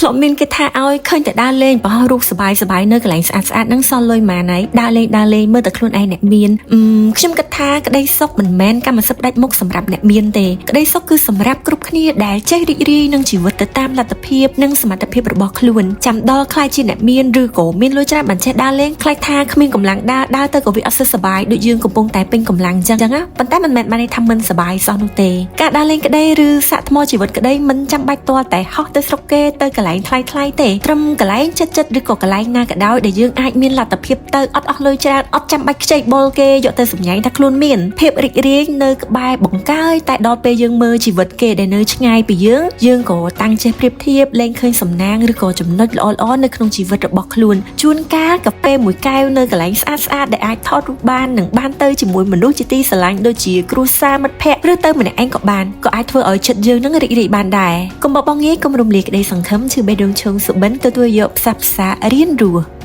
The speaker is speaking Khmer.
ធ្លាប់មានគេថាឲ្យឃើញតែដើរលេងបោះរូបសบายនៅកន្លែងស្អាតហ្នឹងសល់លុយម៉ាណៃដើរលេងមើលតែខ្លួនឯងអ្នកមានខ្ញុំគិតថាក្តីសុខមិនមែនកម្មសិទ្ធិដាច់មុខសម្រាប់អ្នកមានទេក្តីសុខគឺសម្រាប់គ្រប់គ្នាដែលចេះរីករាយនឹងជីវិតទៅតាមលទ្ធភាពនិងសមត្ថភាពរបស់ខ្លួនចាំដល់ខ្លាចជាអ្នកមានឬក៏មានលុយច្រើនបានចេះដើរលេងខ្លាចថាគ្មានកម្លាំងដើរទៅក៏វាអត់សូវសบายដូចយើងកំពុងតែពេញកម្លាំងចឹងណាប៉ុន្តែមិនមែនបានន័យថាមិនសบายសោះនោះទេការដើរលេងក្តីឬសាកថ្មជីវិតក្តីមិនចាំបាច់ទាល់តែហោះទៅស្រុកគេទៅកន្លែងថ្លៃទេត្រឹមកន្លែងចិត្តឬក៏កន្លែងណាក៏ដោយដែលយើងអាចមានលទ្ធភាពទៅអត់អស់លុយច្រើនអត់ចាំបាច់ខ្ចីបុលគេយកទៅសម្ញែងថាខ្លួនមានភាពរីករាយនៅក្បែរបង្កើយតែដល់ពេលយើងមើលជីវិតគេដែលនៅឆ្ងាយពីយើងក៏តាំងចេះប្រៀបធៀបលែងឃើញសំណាងឬក៏ចំណុចល្អៗនៅក្នុងជីវិតរបស់ខ្លួនជួនកាលកាហ្វេមួយកែវនៅកន្លែងស្អាតដែលអាចថតរូបបាននិងបានទៅជាមួយមនុស្សជាទីស្រឡាញ់ដូចជាគ្រួសារមិត្តភ័ក្តិឬទៅម្នាក់ឯងក៏បានក៏អាចធ្វើឲ្យចិត្តយើងនឹងរីករាយបានដែរកុំបោកបង់ងាយកុំរំលាយក្តីសង្ឃឹមឈឺបេះដូងឈងសុបិនទទួលយកផ្សះផ្សារៀនរស់